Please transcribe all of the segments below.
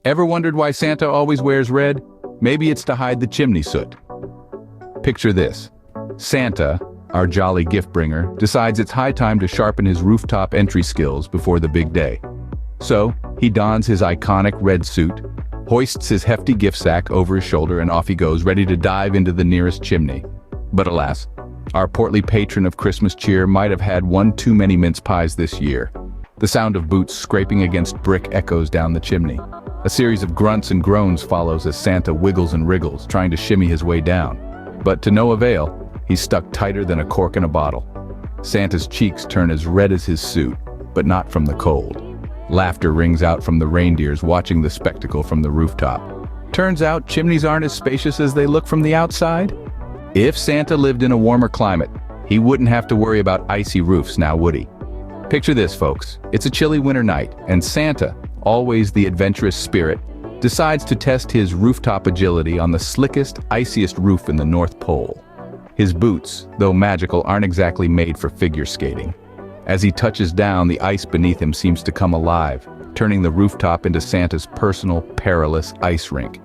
Ever wondered why Santa always wears red? Maybe it's to hide the chimney soot. Picture this. Santa, our jolly gift bringer, decides it's high time to sharpen his rooftop entry skills before the big day. So, he dons his iconic red suit, hoists his hefty gift sack over his shoulder, and off he goes, ready to dive into the nearest chimney. But alas, our portly patron of Christmas cheer might have had one too many mince pies this year. The sound of boots scraping against brick echoes down the chimney. A series of grunts and groans follows as Santa wiggles and wriggles, trying to shimmy his way down. But to no avail, he's stuck tighter than a cork in a bottle. Santa's cheeks turn as red as his suit, but not from the cold. Laughter rings out from the reindeers watching the spectacle from the rooftop. Turns out chimneys aren't as spacious as they look from the outside. If Santa lived in a warmer climate, he wouldn't have to worry about icy roofs now, would he? Picture this, folks. It's a chilly winter night, and Santa, always the adventurous spirit, decides to test his rooftop agility on the slickest, iciest roof in the North Pole. His boots, though magical, aren't exactly made for figure skating. As he touches down, the ice beneath him seems to come alive, turning the rooftop into Santa's personal, perilous ice rink.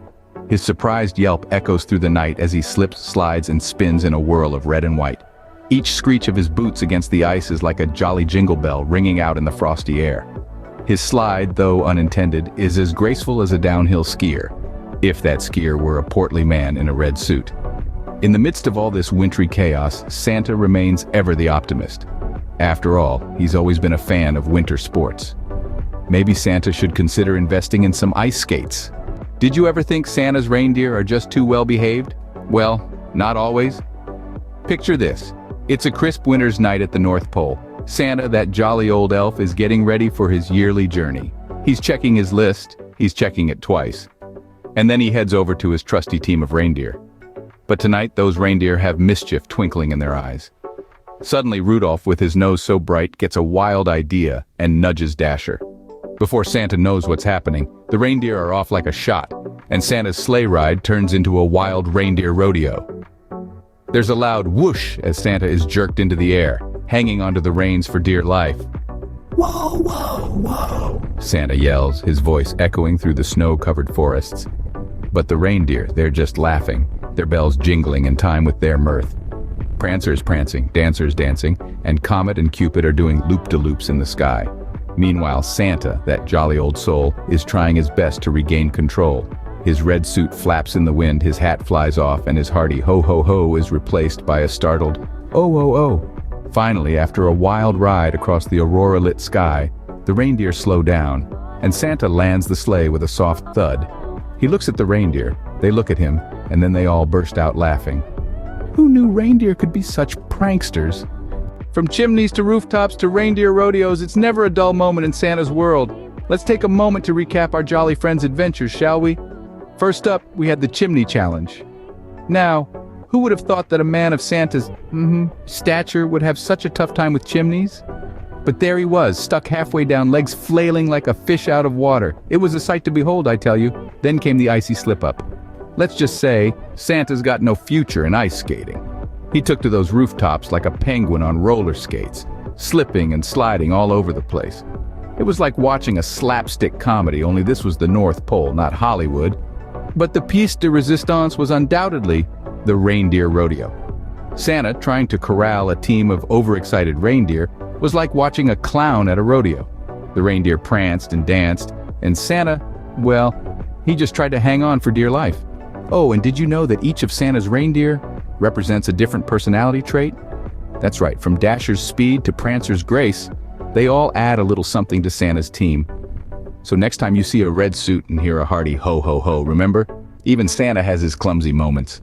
His surprised yelp echoes through the night as he slips, slides, and spins in a whirl of red and white. Each screech of his boots against the ice is like a jolly jingle bell ringing out in the frosty air. His slide, though unintended, is as graceful as a downhill skier, if that skier were a portly man in a red suit. In the midst of all this wintry chaos, Santa remains ever the optimist. After all, he's always been a fan of winter sports. Maybe Santa should consider investing in some ice skates. Did you ever think Santa's reindeer are just too well behaved? Well, not always. Picture this. It's a crisp winter's night at the North Pole. Santa, that jolly old elf, is getting ready for his yearly journey. He's checking his list, he's checking it twice. And then he heads over to his trusty team of reindeer. But tonight, those reindeer have mischief twinkling in their eyes. Suddenly, Rudolph, with his nose so bright, gets a wild idea and nudges Dasher. Before Santa knows what's happening, the reindeer are off like a shot, and Santa's sleigh ride turns into a wild reindeer rodeo. There's a loud whoosh as Santa is jerked into the air, hanging onto the reins for dear life. "Whoa, whoa, whoa," Santa yells, his voice echoing through the snow-covered forests. But the reindeer, they're just laughing, their bells jingling in time with their mirth. Prancer's prancing, Dancer's dancing, and Comet and Cupid are doing loop-de-loops in the sky. Meanwhile, Santa, that jolly old soul, is trying his best to regain control. His red suit flaps in the wind, his hat flies off, and his hearty ho-ho-ho is replaced by a startled oh-oh-oh. Finally, after a wild ride across the aurora-lit sky, the reindeer slow down, and Santa lands the sleigh with a soft thud. He looks at the reindeer, they look at him, and then they all burst out laughing. Who knew reindeer could be such pranksters? From chimneys to rooftops to reindeer rodeos, it's never a dull moment in Santa's world. Let's take a moment to recap our jolly friends' adventures, shall we? First up, we had the chimney challenge. Now, who would have thought that a man of Santa's stature would have such a tough time with chimneys? But there he was, stuck halfway down, legs flailing like a fish out of water. It was a sight to behold, I tell you. Then came the icy slip-up. Let's just say, Santa's got no future in ice skating. He took to those rooftops like a penguin on roller skates, slipping and sliding all over the place. It was like watching a slapstick comedy, only this was the North Pole, not Hollywood. But the piece de resistance was undoubtedly the reindeer rodeo. Santa, trying to corral a team of overexcited reindeer, was like watching a clown at a rodeo. The reindeer pranced and danced, and Santa, well, he just tried to hang on for dear life. Oh, and did you know that each of Santa's reindeer represents a different personality trait? That's right, from Dasher's speed to Prancer's grace, they all add a little something to Santa's team. So next time you see a red suit and hear a hearty ho-ho-ho, remember, even Santa has his clumsy moments.